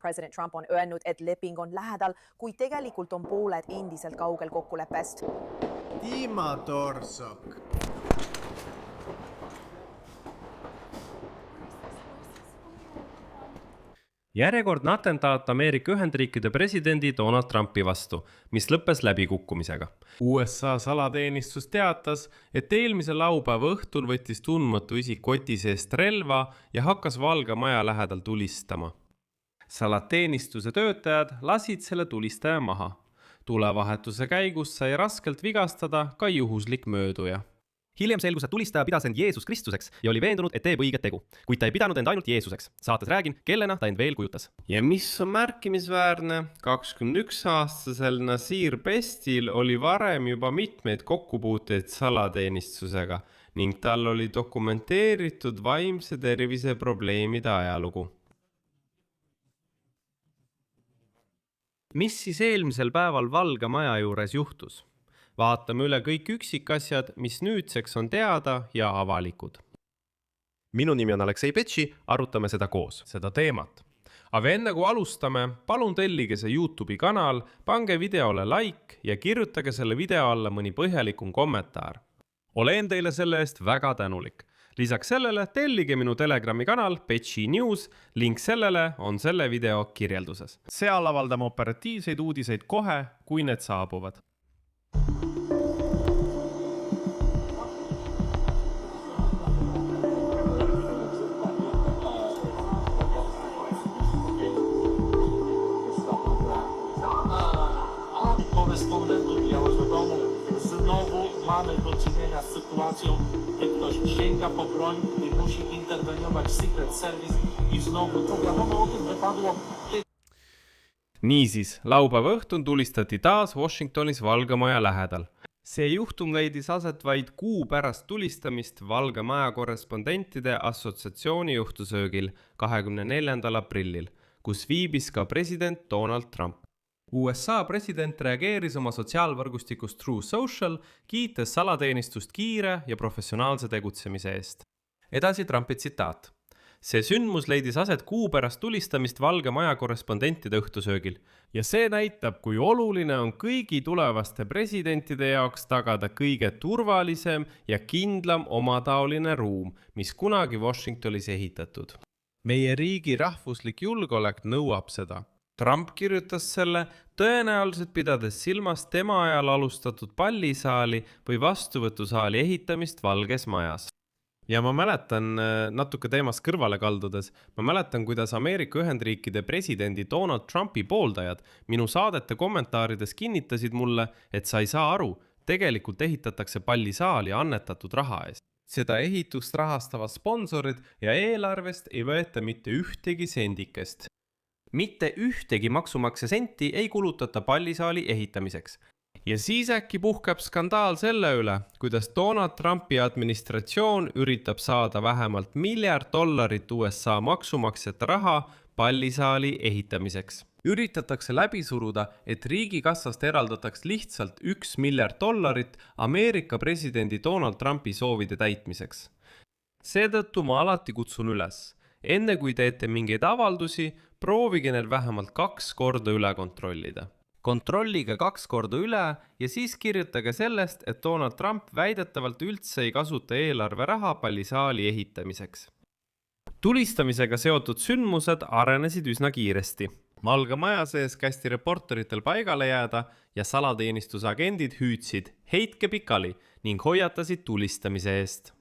President Trump on öelnud, et leping on lähedal, kuid tegelikult on pooled endiselt kaugel kokkuleppest. Dima Torsok. Järjekordne atentaat Ameerika Ühendriikide presidendi Donald Trumpi vastu, mis lõppes läbikukkumisega. USA salateenistus teatas, et eelmisel laupäeva õhtul võttis tundmatu isik koti seest relva ja hakkas Valge Maja lähedal tulistama. Salateenistuse töötajad lasid selle tulistaja maha. Tulevahetuse käigus sai raskelt vigastada ka juhuslik mööduja. Hiljem selgus, et tulistaja pidas end Jeesus Kristuseks ja oli veendunud, et teeb õiget tegu, kuid ta ei pidanud end ainult Jeesuseks. Saates räägin, kellena ta end veel kujutas. Ja mis on märkimisväärne, 21-aastasel Nasir Bestil oli varem juba mitmeid kokkupuuteid salateenistusega ning tal oli dokumenteeritud vaimse tervise probleemide ajalugu. Mis siis eelmisel päeval Valge Maja juures juhtus? Vaatame üle kõik üksikasjad, mis nüüdseks on teada ja avalikud. Minu nimi on Aleksei Petši, arutame seda koos. Seda teemat. Aga enne kui alustame, palun tellige see YouTube'i kanal, pange videole like ja kirjutage selle video alla mõni põhjalikum kommentaar. Olen teile selle eest väga tänulik. Lisaks sellele tellige minu Telegrami kanal Petši News, link sellele on selle video kirjelduses. Seal avaldame operatiivseid uudiseid kohe, kui need saabuvad. Znowu mamy do czynienia z sytuacją, gdy ktoś sięga po broń i musi interweniować Secret Service i znowu programowo o tym wypadło. Niisiis, laupäeva õhtun tulistati taas Washingtonis Valge Maja lähedal. See juhtum leidis aset vaid kuu pärast tulistamist Valge Maja korrespondentide assotsiatsiooni juhtusöögil 24. aprillil, kus viibis ka president Donald Trump. USA president reageeris oma sotsiaalvõrgustikus True Social, kiites salateenistust kiire ja professionaalse tegutsemise eest. Edasi Trumpi tsitaat. See sündmus leidis aset kuu pärast tulistamist Valge Maja korrespondentide õhtusöögil ja see näitab, kui oluline on kõigi tulevaste presidentide jaoks tagada kõige turvalisem ja kindlam omataoline ruum, mis kunagi Washingtonis ehitatud. Meie riigi rahvuslik julgeolek nõuab seda. Trump kirjutas selle, tõenäoliselt pidades silmas tema ajal alustatud pallisaali või vastuvõtusaali ehitamist Valges Majas. Ja ma mäletan, natuke teemast kõrvale kaldudes, ma mäletan, kuidas Ameerika Ühendriikide presidendi Donald Trumpi pooldajad minu saadete kommentaarides kinnitasid mulle, et sa ei saa aru, tegelikult ehitatakse pallisaali annetatud raha eest. Seda ehitust rahastavad sponsorid ja eelarvest ei võeta mitte ühtegi sendikest. Mitte ühtegi maksumaksja senti ei kulutata pallisaali ehitamiseks. Ja siis äkki puhkeb skandaal selle üle, kuidas Donald Trumpi administratsioon üritab saada vähemalt $1 miljard USA maksumaksjate raha pallisaali ehitamiseks. Üritatakse läbi suruda, et riigikassast eraldataks lihtsalt $1 miljard Ameerika presidendi Donald Trumpi soovide täitmiseks. Seetõttu ma alati kutsun üles. Enne kui teete mingeid avaldusi, proovige need vähemalt 2 korda üle kontrollida. Kontrollige 2 korda üle ja siis kirjutage sellest, et Donald Trump väidetavalt üldse ei kasuta eelarveraha pallisaali ehitamiseks. Tulistamisega seotud sündmused arenesid üsna kiiresti. Valge Maja sees kästi reporteritel paigale jääda ja salateenistuse agendid hüüdsid heitke pikali ning hoiatasid tulistamise eest.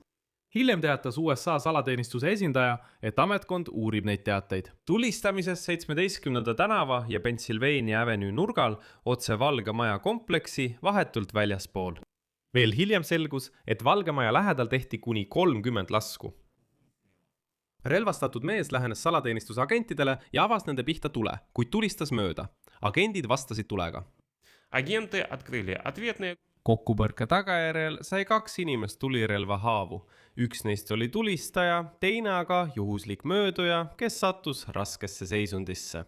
Hiljem teatas USA salateenistuse esindaja, et ametkond uurib neid teateid. Tulistamises 17. tänava ja Pennsylvania Avenue nurgal otse Valge Maja kompleksi vahetult väljaspool. Veel hiljem selgus, et Valge Maja lähedal tehti kuni 30 lasku. Relvastatud mees lähenes salateenistuse agentidele ja avas nende pihta tule, kuid tulistas mööda. Agendid vastasid tulega. Agente открыли ответные. Kokkupõrke tagajärjel sai 2 inimest tulirelva haavu. Üks neist oli tulistaja, teine aga juhuslik mööduja, kes sattus raskesse seisundisse.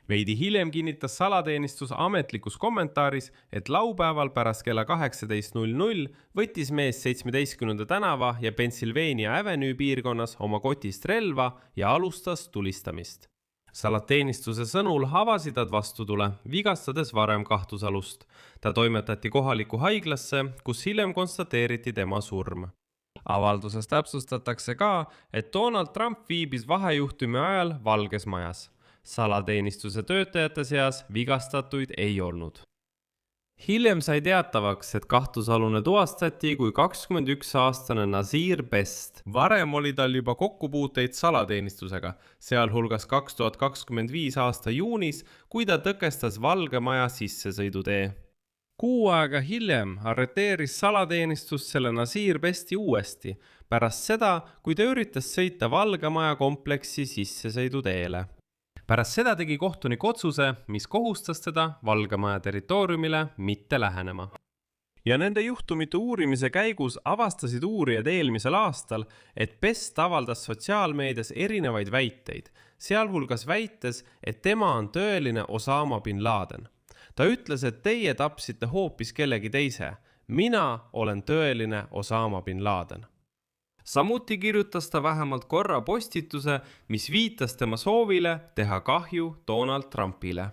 Veidi hiljem kinnitas salateenistus ametlikus kommentaaris, et laupäeval pärast kella 18:00 võttis mees 17. tänava ja Pennsylvania Avenue piirkonnas oma kotist relva ja alustas tulistamist. salateenistuse sõnul avasid nad vastutule, vigastades varem kahtlusalust. Ta toimetati kohalikku haiglasse, kus hiljem konstateeriti tema surm. Avalduses täpsustatakse ka, et Donald Trump viibis vahejuhtumi ajal Valges Majas. Salateenistuse töötajate seas vigastatuid ei olnud. Hiljem sai teatavaks, et kahtlusalune tuvastati kui 21-aastane Nazir Best. Varem oli tal juba kokkupuuteid salateenistusega, sealhulgas 2025 aasta juunis, kui ta tõkestas Valge Maja sissesõidutee. Kuu aega hiljem arreteeris salateenistus selle Nazir Besti uuesti, pärast seda, kui ta üritas sõita Valge Maja kompleksi sissesõiduteele. Pärast seda tegi kohtunik otsuse, mis kohustas teda Valge Maja territooriumile mitte lähenema. Ja nende juhtumite uurimise käigus avastasid uurijad eelmisel aastal, et Best avaldas sotsiaalmeedias erinevaid väiteid, sealhulgas väites, et tema on tõeline Osama bin Laden. Ta ütles, et teie tapsite hoopis kellegi teise. Mina olen tõeline Osama bin Laden. Samuti kirjutas ta vähemalt korra postituse, mis viitas tema soovile teha kahju Donald Trumpile.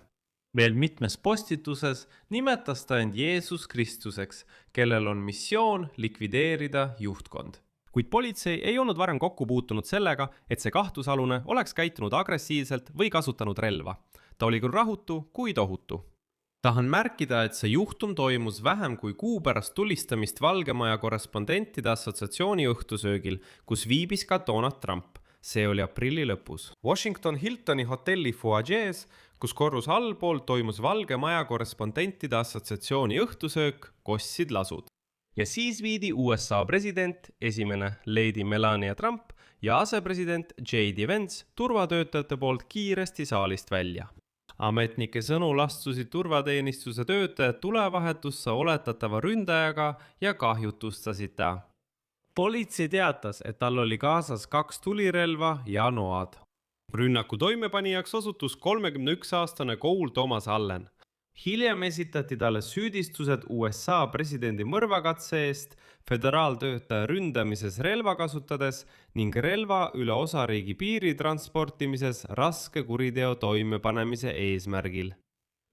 Veel mitmes postituses nimetas ta end Jeesus Kristuseks, kellel on missioon likvideerida juhtkond. Kuid politsei ei olnud varem kokku puutunud sellega, et see kahtlusalune oleks käitunud agressiivselt või kasutanud relva. Ta oli küll rahutu, kuid ohutu. Tahan märkida, et see juhtum toimus vähem kui kuu pärast tulistamist Valge Maja korrespondentide assotsiatsiooni õhtusöögil, kus viibis ka Donald Trump. See oli aprilli lõpus. Washington Hiltoni hotelli foajees, kus korrus allpool toimus Valge Maja korrespondentide assotsiatsiooni õhtusöök, kostsid lasud. Ja siis viidi USA president, esimene Lady Melania Trump ja asepresident J.D. Vance turvatöötajate poolt kiiresti saalist välja. Ametnike sõnul astusid turvateenistuse töötajad tulevahetusse oletatava ründajaga ja kahjutustasid ta. Politsei teatas, et tal oli kaasas 2 tulirelva ja noad. Rünnaku toimepanijaks osutus 31-aastane Cole Thomas Allen. Hiljem esitati talle süüdistused USA presidendi mõrvakatse eest, föderaaltöötaja ründamises relva kasutades ning relva üle osariigi piiri transportimises raske kuriteo toimepanemise eesmärgil.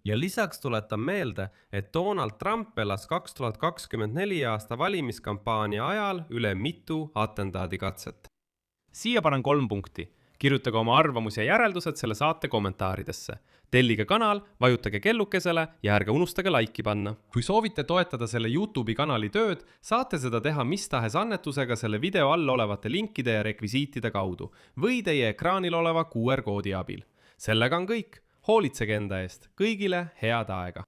Ja lisaks tuletan meelde, et Donald Trump elas 2024 aasta valimiskampaania ajal üle mitu atentaadikatset. Siia panen 3 punkti. Kirjutage oma arvamus ja järeldused selle saate kommentaaridesse. Tellige kanal, vajutage kellukesele ja ärge unustage laiki panna. Kui soovite toetada selle YouTube'i kanali tööd, saate seda teha mis tahes annetusega selle video all olevate linkide ja rekvisiitide kaudu või teie ekraanil oleva QR-koodi abil. Sellega on kõik. Hoolitsege enda eest. Kõigile head aega!